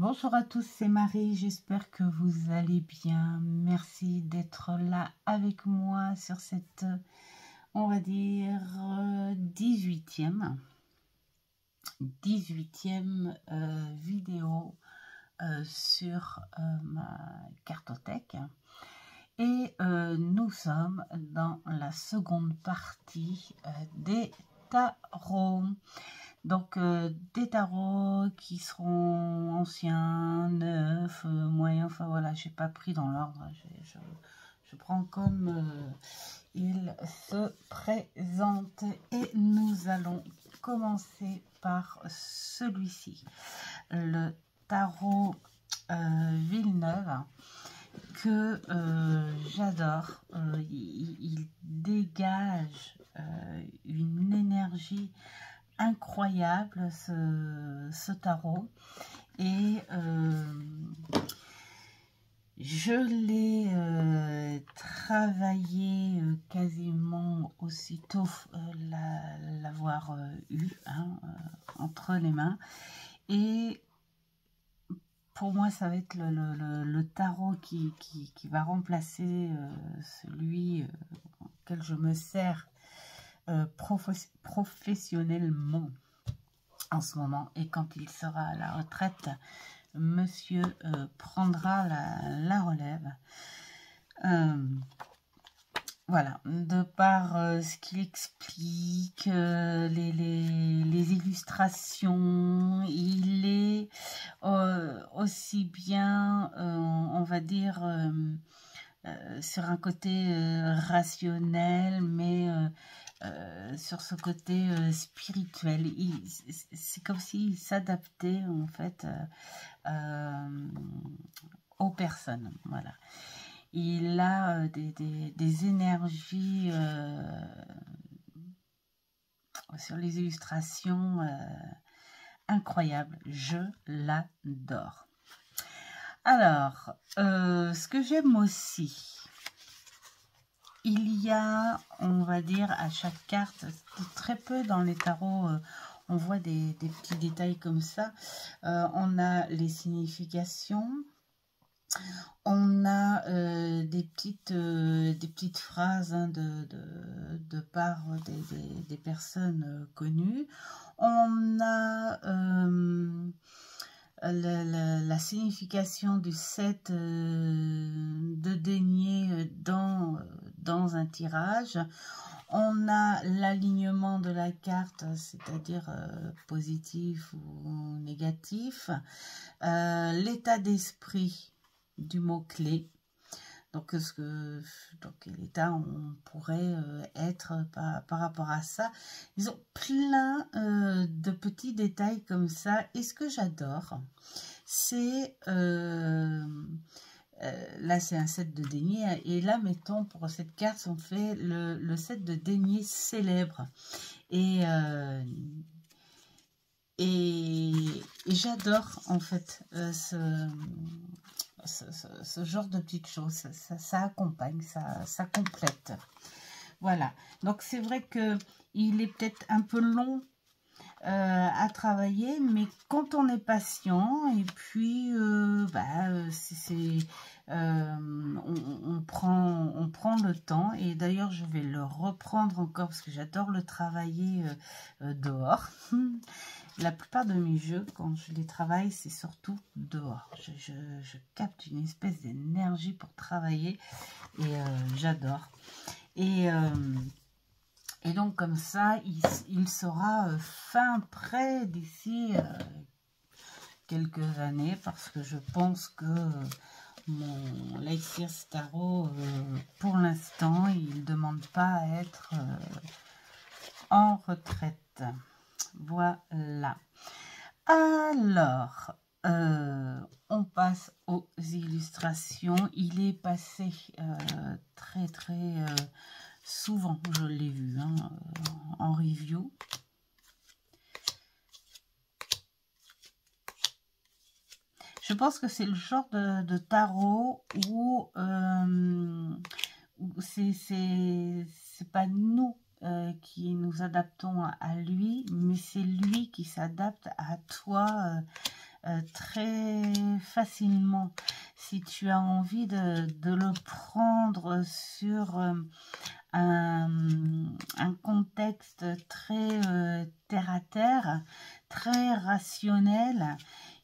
Bonjour à tous, c'est Marie, j'espère que vous allez bien. Merci d'être là avec moi sur cette, on va dire, 18e vidéo sur ma cartothèque. Et nous sommes dans la seconde partie des tarots. Donc, des tarots qui seront anciens, neufs, moyens, enfin voilà, je n'ai pas pris dans l'ordre, je prends comme il se présente. Et nous allons commencer par celui-ci, le tarot Villeneuve, que j'adore. Il dégage une énergie incroyable, ce tarot, et je l'ai travaillé quasiment aussitôt l'avoir eu entre les mains, et pour moi ça va être le tarot qui va remplacer celui auquel je me sers professionnellement en ce moment. Et quand il sera à la retraite, monsieur prendra la relève. Voilà, de par ce qu'il explique, les illustrations, il est aussi bien, on va dire, sur un côté rationnel, mais sur ce côté spirituel. C'est comme s'il s'adaptait en fait aux personnes. Voilà. Il a des énergies sur les illustrations incroyables. Je l'adore. Alors, ce que j'aime aussi, il y a, on va dire, à chaque carte, très peu dans les tarots, on voit des petits détails comme ça. On a les significations, on a des petites phrases de part des personnes connues. On a la signification du 7 de denier dans un tirage. On a l'alignement de la carte, c'est-à-dire positif ou négatif. L'état d'esprit du mot-clé. Donc, quel état on pourrait être par rapport à ça. Ils ont plein de petits détails comme ça. Et ce que j'adore, c'est... là, c'est un 7 de denier. Et là, mettons, pour cette carte, on fait le 7 de denier célèbre. Et j'adore, en fait, ce genre de petites choses. Ça accompagne, ça complète. Voilà. Donc, c'est vrai qu'il est peut-être un peu long à travailler, mais quand on est patient, et puis on prend le temps. Et d'ailleurs, je vais le reprendre encore parce que j'adore le travailler dehors. La plupart de mes jeux, quand je les travaille, c'est surtout dehors. Je capte une espèce d'énergie pour travailler, et j'adore. Et donc, comme ça, il sera fin prêt d'ici quelques années, parce que je pense que mon Lightyear Tarot, pour l'instant, il ne demande pas à être en retraite. Voilà. Alors, on passe aux illustrations. Il est passé très souvent, je l'ai vu en review. Je pense que c'est le genre de tarot où c'est pas nous qui nous adaptons à lui, mais c'est lui qui s'adapte à toi très facilement. Si tu as envie de le prendre sur un contexte très terre à terre, très rationnel,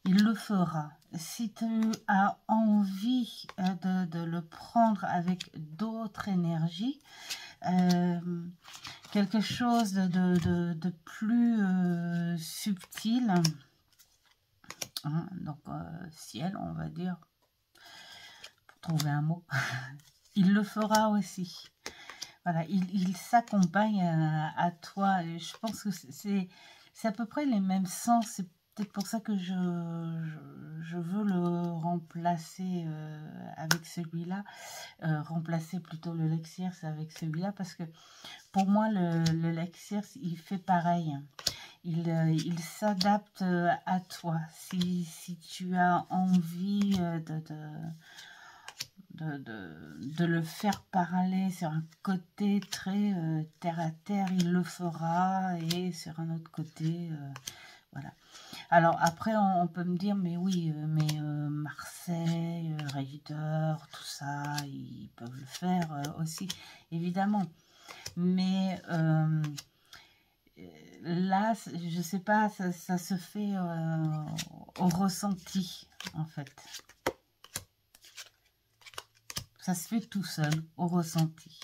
il le fera. Si tu as envie de le prendre avec d'autres énergies, quelque chose de plus subtil, hein, donc ciel, on va dire, pour trouver un mot, il le fera aussi. Voilà, il s'accompagne à toi. Et je pense que c'est à peu près les mêmes sens. C'est peut-être pour ça que je veux le remplacer avec celui-là. Remplacer plutôt le Lexierce avec celui-là. Parce que pour moi, le Lexierce, il fait pareil. Il s'adapte à toi. Si tu as envie de le faire parler sur un côté très terre à terre, il le fera, et sur un autre côté, voilà. Alors après, on peut me dire, mais oui, mais Marseille, Raider, tout ça, ils peuvent le faire aussi, évidemment. Mais là, je sais pas, ça se fait au ressenti, en fait. Ça se fait tout seul, au ressenti.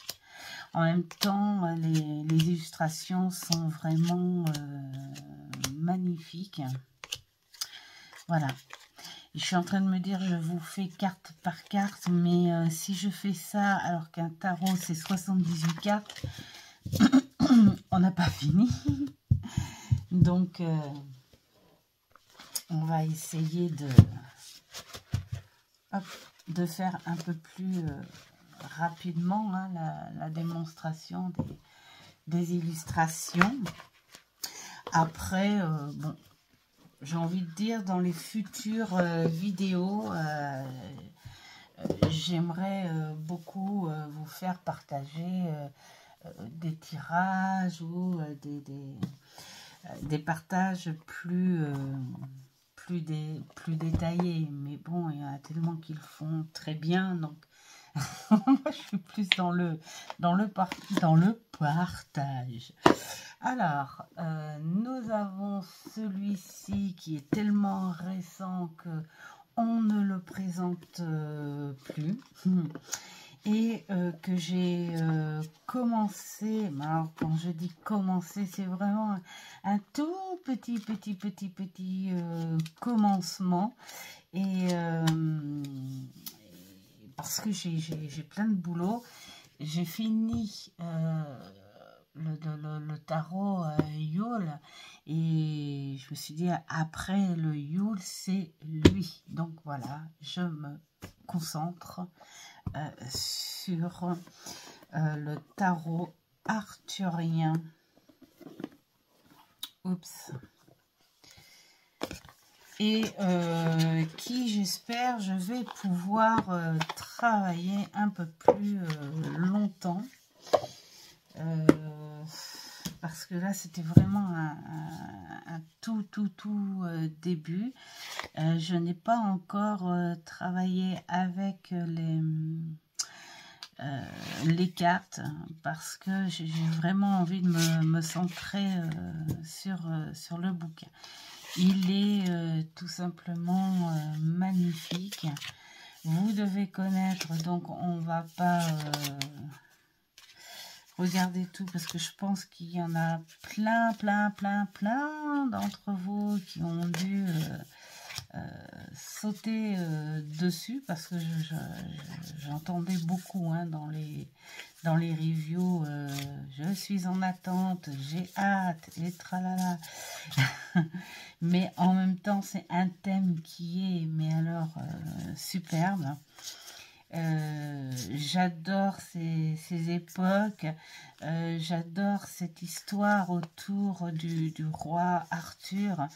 En même temps, les illustrations sont vraiment magnifiques. Voilà. Je suis en train de me dire, je vous fais carte par carte, mais si je fais ça, alors qu'un tarot, c'est 78 cartes, on n'a pas fini. Donc, on va essayer de faire un peu plus rapidement hein, la démonstration des illustrations. Après, bon, j'ai envie de dire, dans les futures vidéos, j'aimerais beaucoup vous faire partager des tirages ou des partages plus détaillés. Mais bon, il y en a tellement qui le font très bien, donc je suis plus dans le partage. Alors, nous avons celui-ci qui est tellement récent que on ne le présente plus. Et que j'ai commencé, alors quand je dis commencer, c'est vraiment un tout petit commencement. Et parce que j'ai plein de boulot, j'ai fini le tarot Yule, et je me suis dit après le Yule c'est lui, donc voilà, je me concentre sur le tarot arthurien. Oups. Et qui, j'espère, je vais pouvoir travailler un peu plus longtemps. Parce que là, c'était vraiment un tout début. Je n'ai pas encore travaillé avec les cartes, parce que j'ai vraiment envie de me centrer sur le bouquin. Il est tout simplement magnifique. Vous devez connaître, donc on va pas regarder tout, parce que je pense qu'il y en a plein d'entre vous qui ont dû sauter dessus, parce que j'entendais beaucoup hein, dans les reviews, je suis en attente, j'ai hâte, et tralala. Mais en même temps, c'est un thème qui est, mais alors, superbe. J'adore ces époques, j'adore cette histoire autour du roi Arthur,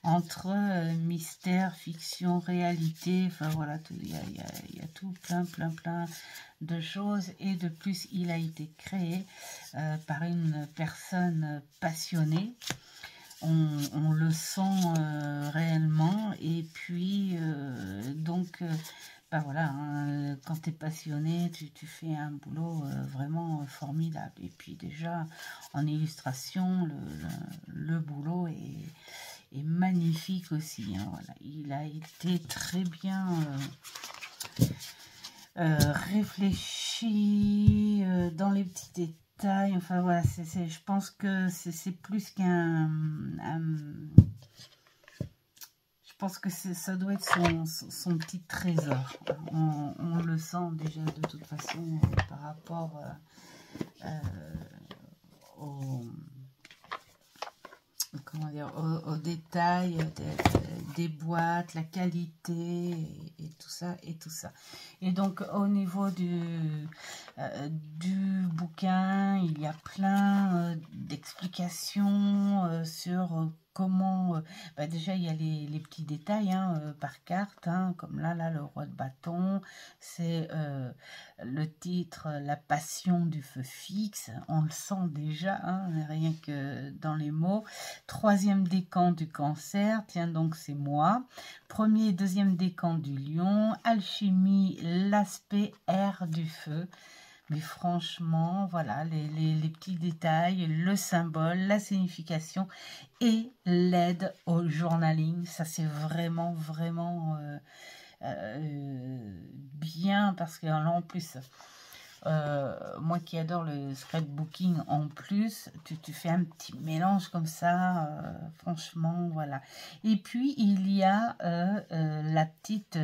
entre mystère, fiction, réalité, enfin voilà, il y a tout plein de choses, et de plus il a été créé par une personne passionnée. on le sent réellement. Et puis, donc, ben voilà, hein, quand tu es passionné, tu fais un boulot vraiment formidable. Et puis déjà, en illustration, le boulot est magnifique aussi. Hein, voilà. Il a été très bien réfléchi dans les petits détails. Enfin voilà, je pense que c'est plus qu'un... Je pense que ça doit être son petit trésor. On le sent déjà de toute façon par rapport au... Comment dire, aux détails des boîtes, la qualité et tout ça et tout ça. Et donc au niveau du bouquin, il y a plein d'explications sur comment, déjà il y a les petits détails hein, par carte, hein, comme là le roi de bâton, c'est le titre La passion du feu fixe, on le sent déjà, hein, rien que dans les mots. Troisième décan du cancer, tiens donc c'est moi. Premier et deuxième décan du lion, alchimie, l'aspect air du feu. Mais franchement, voilà, les petits détails, le symbole, la signification et l'aide au journaling. Ça, c'est vraiment, vraiment bien parce que là, en plus, moi qui adore le scrapbooking en plus, tu fais un petit mélange comme ça, franchement, voilà. Et puis, il y a la petite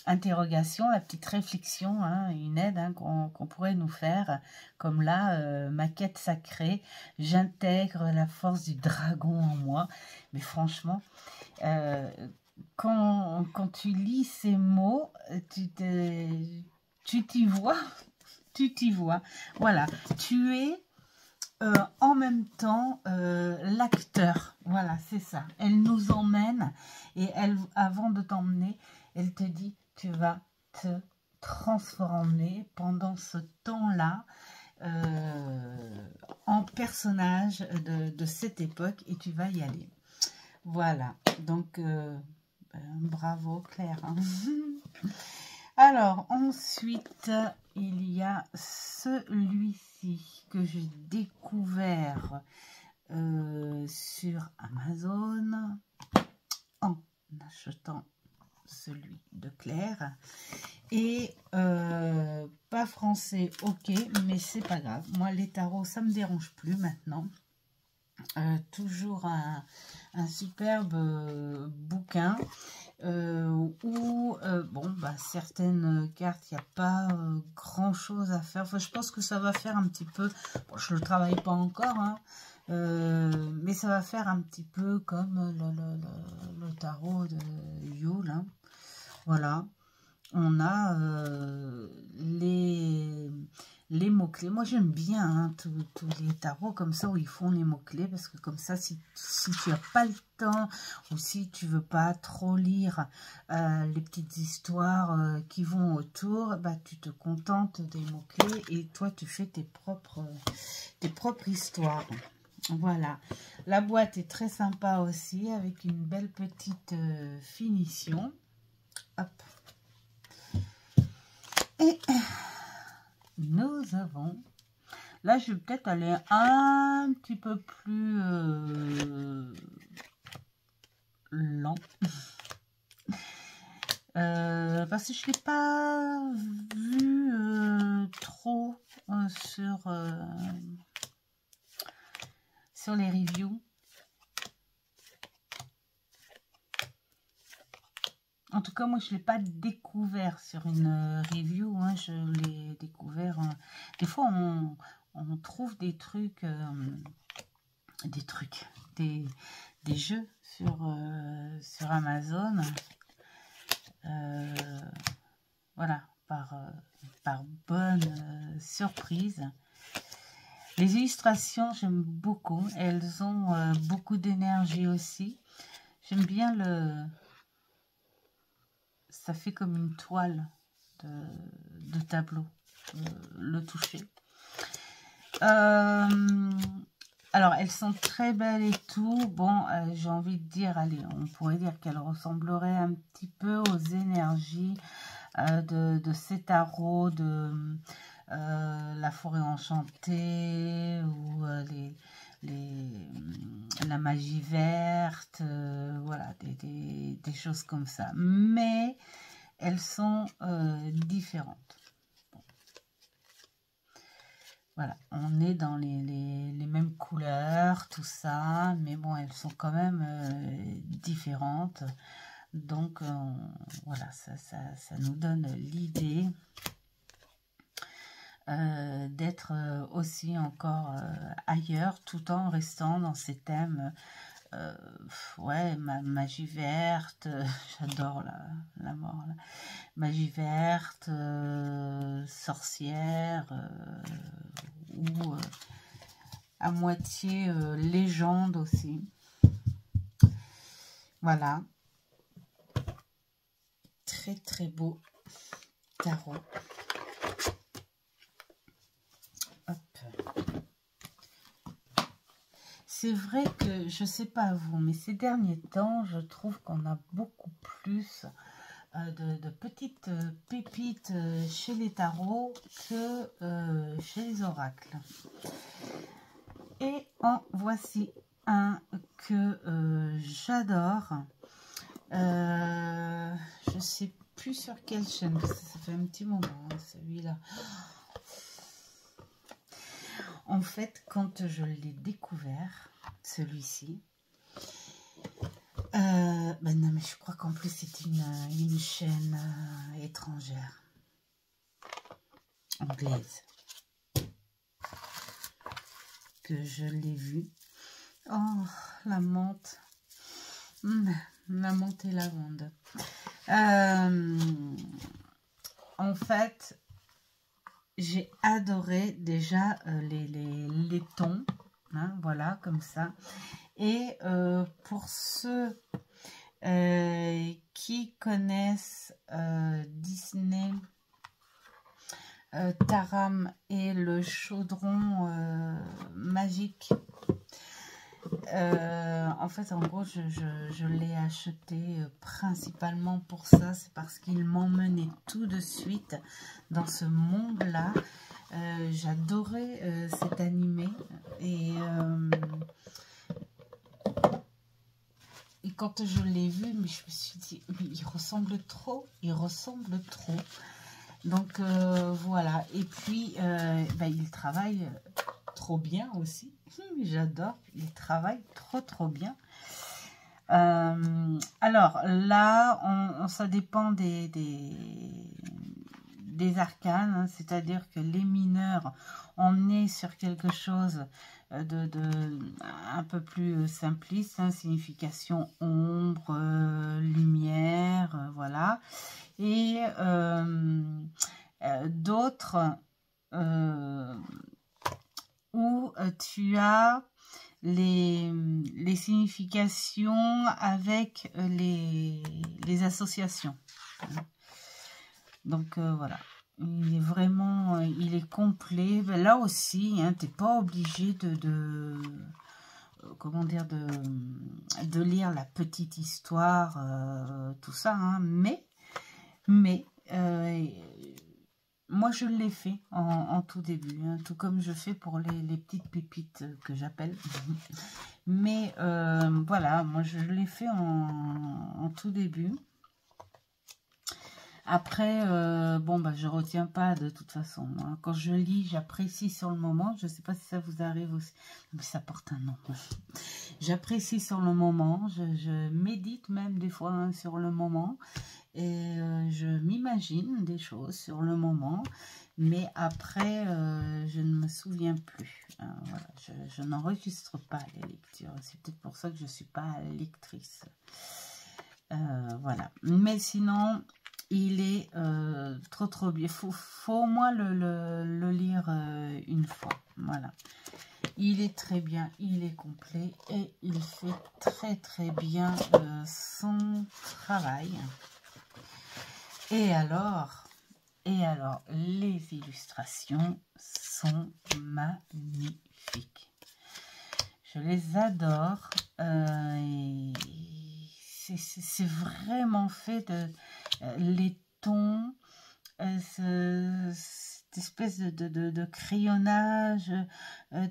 interrogation, la petite réflexion, hein, une aide hein, qu'on pourrait nous faire, comme là, ma quête sacrée, j'intègre la force du dragon en moi. Mais franchement, quand tu lis ces mots, tu t'y vois, tu t'y vois. Voilà, tu es en même temps l'acteur. Voilà, c'est ça. Elle nous emmène et avant de t'emmener, elle te dit, tu vas te transformer pendant ce temps-là en personnage de cette époque et tu vas y aller. Voilà, donc bravo Claire. Hein. Alors, ensuite, il y a celui-ci que j'ai découvert sur Amazon en achetant celui de Claire. Et pas français, ok, mais c'est pas grave. Moi, les tarots, ça me dérange plus maintenant. Toujours un superbe bouquin. Où bon certaines cartes il n'y a pas grand chose à faire. Enfin, je pense que ça va faire un petit peu, bon, je le travaille pas encore hein, mais ça va faire un petit peu comme le tarot de Yule hein. Voilà, on a les mots-clés. Moi, j'aime bien hein, tous les tarots comme ça où ils font les mots-clés parce que comme ça, si tu n'as pas le temps ou si tu veux pas trop lire les petites histoires qui vont autour, bah, tu te contentes des mots-clés et toi, tu fais tes propres histoires. Voilà. La boîte est très sympa aussi avec une belle petite finition. Hop. Et nous avons, là je vais peut-être aller un petit peu plus lent parce que je ne l'ai pas vu trop sur les reviews. En tout cas, moi, je ne l'ai pas découvert sur une review. Hein, je l'ai découvert... des fois, on trouve des trucs... des jeux sur Amazon. Voilà, par bonne surprise. Les illustrations, j'aime beaucoup. Elles ont beaucoup d'énergie aussi. J'aime bien ça fait comme une toile de tableau, le toucher. Alors, elles sont très belles et tout. Bon, j'ai envie de dire, allez, on pourrait dire qu'elles ressembleraient un petit peu aux énergies de ces tarots, de la forêt enchantée, ou la magie verte, voilà, des choses comme ça. Mais elles sont différentes. Voilà, on est dans les mêmes couleurs, tout ça, mais bon, elles sont quand même différentes. Donc, voilà, ça nous donne l'idée d'être aussi encore ailleurs, tout en restant dans ces thèmes. Ouais, magie verte, j'adore la mort, là. Magie verte, sorcière, ou à moitié légende aussi. Voilà. Très très beau tarot. C'est vrai que, je sais pas vous, mais ces derniers temps, je trouve qu'on a beaucoup plus de petites pépites chez les tarots que chez les oracles. Et en voici un que j'adore. Je sais plus sur quelle chaîne, parce que ça fait un petit moment, hein, celui-là. En fait, quand je l'ai découvert, celui-ci, ben non, mais je crois qu'en plus c'est une chaîne étrangère, anglaise, que je l'ai vue. Oh, la menthe, la menthe et lavande. En fait, j'ai adoré déjà les tons, hein, voilà, comme ça. Et pour ceux qui connaissent Disney, Taram et le chaudron magique, en fait, en gros, je l'ai acheté principalement pour ça. C'est parce qu'il m'emmenait tout de suite dans ce monde-là. J'adorais cet animé. Et quand je l'ai vu, mais je me suis dit, mais il ressemble trop. Il ressemble trop. Donc, voilà. Et puis, il travaille trop bien aussi. J'adore, il travaille trop bien. Alors là, ça dépend des arcanes, hein, c'est-à-dire que les mineurs, on est sur quelque chose de un peu plus simpliste, hein, signification ombre, lumière, voilà. Et d'autres où tu as les significations avec les associations. Donc voilà, il est vraiment, il est complet. Là aussi, hein, tu n'es pas obligé comment dire, de lire la petite histoire, tout ça, hein, mais moi, je l'ai fait en tout début, hein, tout comme je fais pour les petites pépites que j'appelle. Mais voilà, moi, je l'ai fait en tout début. Après, bon, bah, je retiens pas de toute façon. Hein. Quand je lis, j'apprécie sur le moment. Je sais pas si ça vous arrive aussi. Mais ça porte un nom. J'apprécie sur le moment. Je médite même des fois, hein, sur le moment. Et je m'imagine des choses sur le moment, mais après, je ne me souviens plus. Hein, voilà, je n'enregistre pas les lectures. C'est peut-être pour ça que je ne suis pas lectrice. Voilà. Mais sinon, il est trop bien. Faut au moins le lire une fois. Voilà. Il est très bien, il est complet et il fait très bien son travail. Et alors, les illustrations sont magnifiques. Je les adore. C'est vraiment fait de les tons, cette espèce de crayonnage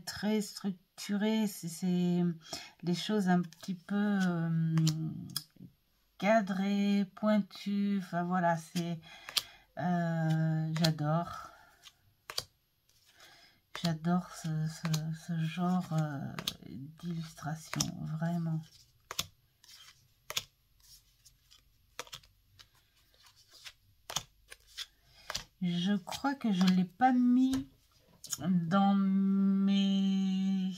très structuré. C'est les choses un petit peu cadrées, pointues. Enfin voilà, c'est j'adore. J'adore ce genre d'illustration, vraiment. Je crois que je ne l'ai pas mis dans mes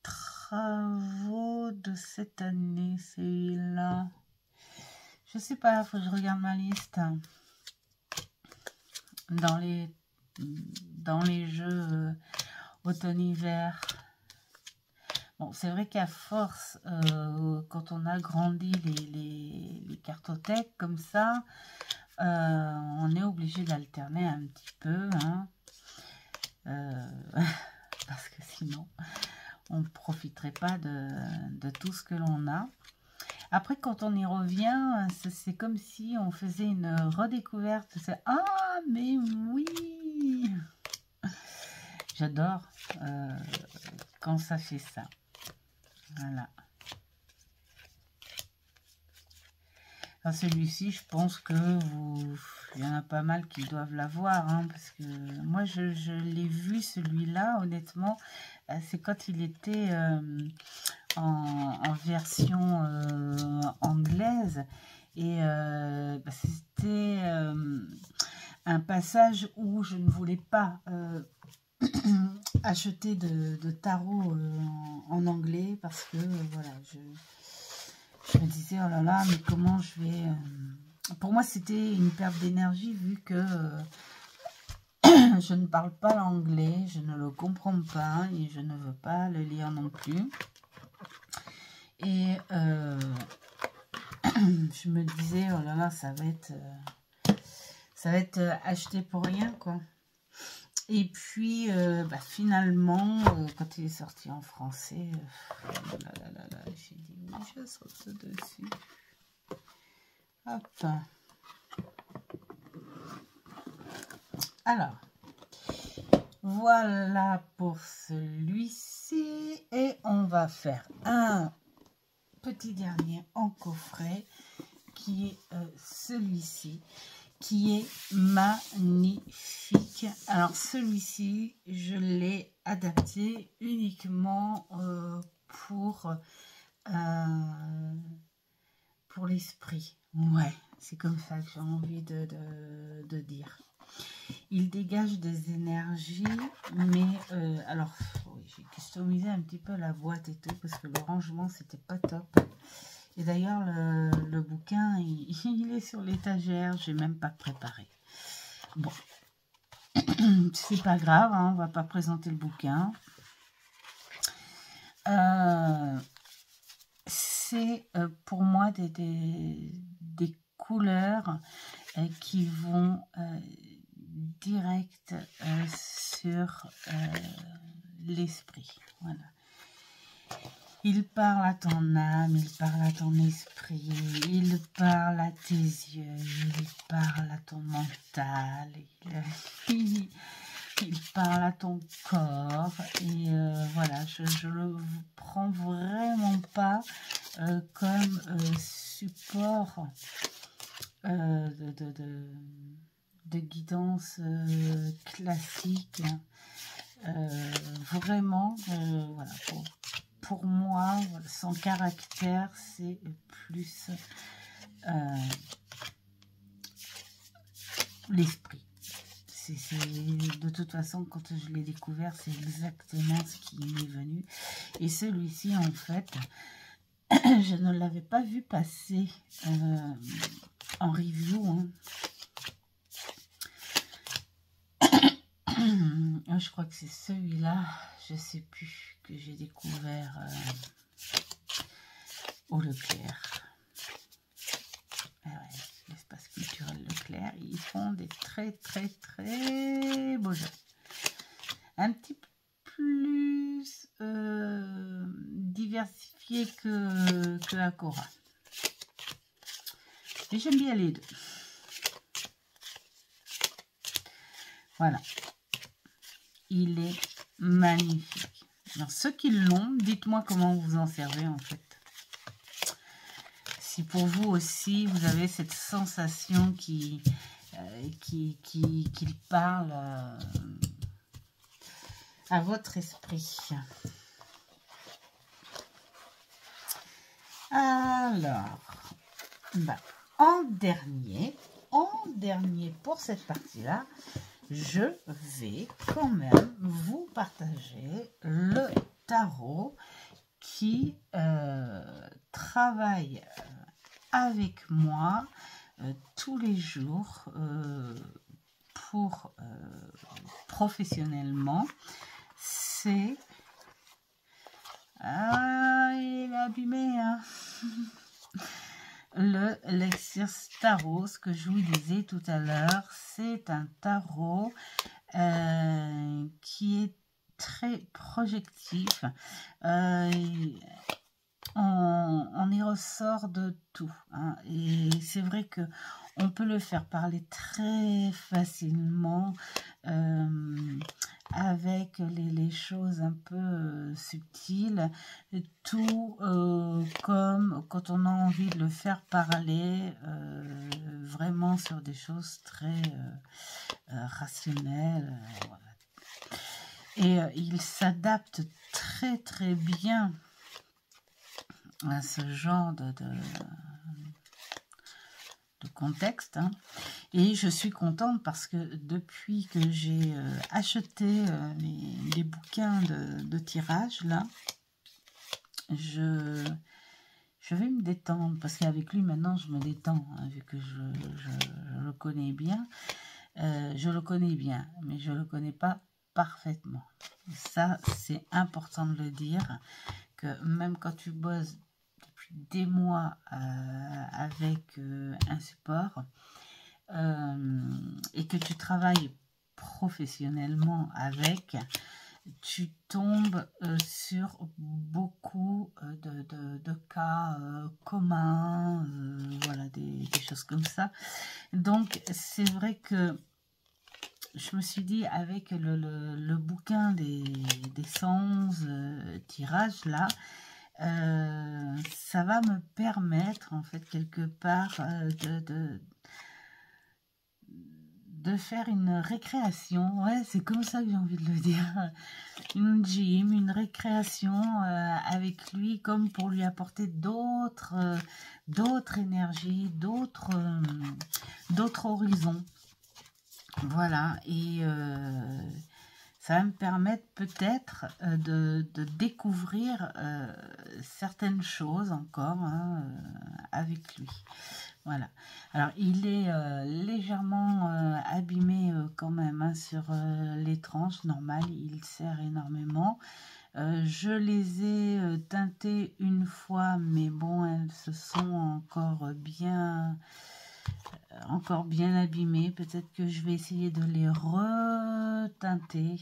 travaux de cette année, celui-là. Je sais pas, il faut que je regarde ma liste. Dans les jeux automne-hiver. Bon, c'est vrai qu'à force, quand on a grandi les cartothèques comme ça, on est obligé d'alterner un petit peu, hein, parce que sinon, on ne profiterait pas de tout ce que l'on a. Après, quand on y revient, c'est comme si on faisait une redécouverte. C'est « Ah, mais oui !» J'adore quand ça fait ça. Voilà. Celui-ci, je pense que il y en a pas mal qui doivent l'avoir, hein, parce que moi, je l'ai vu, celui-là, honnêtement, c'est quand il était en version anglaise, et c'était un passage où je ne voulais pas acheter de tarot en anglais, parce que voilà, je me disais oh là là, mais comment je vais pour moi c'était une perte d'énergie, vu que je ne parle pas l'anglais, je ne le comprends pas et je ne veux pas le lire non plus, et je me disais oh là là, ça va être acheté pour rien, quoi. Et puis, finalement, quand il est sorti en français, j'ai dit oui, je saute dessus. Hop. Alors, voilà pour celui-ci. Et on va faire un petit dernier en coffret, qui est celui-ci, qui est magnifique. Alors celui-ci, je l'ai adapté uniquement pour l'esprit. Ouais, c'est comme ça que j'ai envie de dire. Il dégage des énergies, mais alors oui, j'ai customisé un petit peu la boîte et tout, parce que le rangement c'était pas top. Et d'ailleurs, le bouquin, il est sur l'étagère, j'ai même pas préparé. Bon, c'est pas grave, hein, on va pas présenter le bouquin. C'est pour moi des couleurs qui vont direct sur l'esprit. Voilà. Il parle à ton âme, il parle à ton esprit, il parle à tes yeux, il parle à ton mental, il parle à ton corps. Et voilà, je le prends vraiment pas comme support de guidance classique. Vraiment, voilà, pour moi, son caractère, c'est plus l'esprit. De toute façon, quand je l'ai découvert, c'est exactement ce qui m'est venu. Et celui-ci, en fait, je ne l'avais pas vu passer en review, hein. Je crois que c'est celui-là, je sais plus, que j'ai découvert au Leclerc. Ah ouais, l'espace culturel Leclerc, ils font des très beaux jeux. Un petit peu plus diversifié que Akora. Et j'aime bien les deux. Voilà. Il est magnifique. Alors, ceux qui l'ont, dites-moi comment vous en servez en fait. Si pour vous aussi, vous avez cette sensation qu'il parle à votre esprit. Alors, bah, en dernier pour cette partie-là, je vais quand même vous partager le tarot qui travaille avec moi tous les jours pour professionnellement. C'est... Ah, il est abîmé, hein. Le Lexus Tarot, ce que je vous disais tout à l'heure, c'est un tarot qui est très projectif. On y ressort de tout, hein. Et c'est vrai que on peut le faire parler très facilement avec les choses un peu subtiles, tout comme quand on a envie de le faire parler vraiment sur des choses très rationnelles. Voilà. Et il s'adapte très très bien à ce genre de contexte, hein. Et je suis contente parce que depuis que j'ai acheté les bouquins de tirage là, je vais me détendre parce qu'avec lui maintenant je me détends, hein, vu que je le connais bien. Je le connais bien, mais je le connais pas parfaitement. Ça, c'est important de le dire, que même quand tu bosses depuis des mois avec un support et que tu travailles professionnellement avec, tu tombes sur beaucoup de cas communs, voilà, des choses comme ça. Donc, c'est vrai que je me suis dit, avec le bouquin des 111 tirages, là, ça va me permettre, en fait, quelque part, de faire une récréation. Ouais, c'est comme ça que j'ai envie de le dire. Une gym, une récréation avec lui, comme pour lui apporter d'autres énergies, d'autres horizons. Voilà, et ça va me permettre peut-être de découvrir certaines choses encore, hein, avec lui. Voilà. Alors, il est légèrement abîmé quand même, hein, sur les tranches. Normal, il sert énormément. Je les ai teintées une fois, mais bon, elles se sont encore bien abîmées. Peut-être que je vais essayer de les reteinter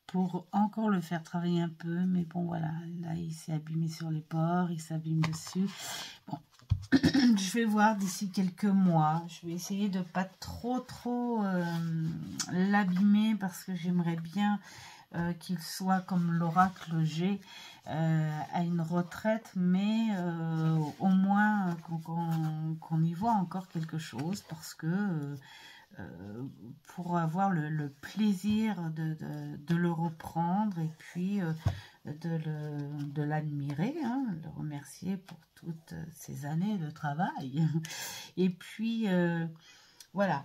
pour encore le faire travailler un peu. Mais bon, voilà, là, il s'est abîmé sur les pores, il s'abîme dessus. Bon. Je vais voir d'ici quelques mois. Je vais essayer de pas trop l'abîmer parce que j'aimerais bien qu'il soit comme l'oracle G à une retraite, mais au moins qu'on y voit encore quelque chose, parce que pour avoir le plaisir de le reprendre et puis de l'admirer, hein, de le remercier pour toutes ces années de travail. Et puis, voilà,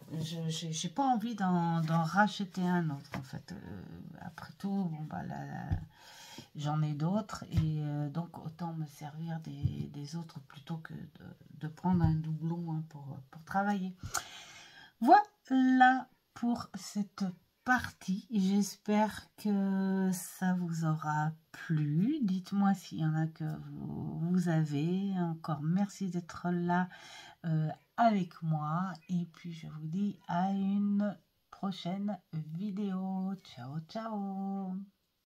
j'ai pas envie d'en racheter un autre, en fait. Après tout, bon, bah, j'en ai d'autres, et donc autant me servir des autres plutôt que de prendre un doublon, hein, pour travailler. Voilà pour cette partie. J'espère que ça vous aura plu. Dites-moi s'il y en a que vous avez. Encore merci d'être là avec moi. Et puis je vous dis à une prochaine vidéo. Ciao, ciao.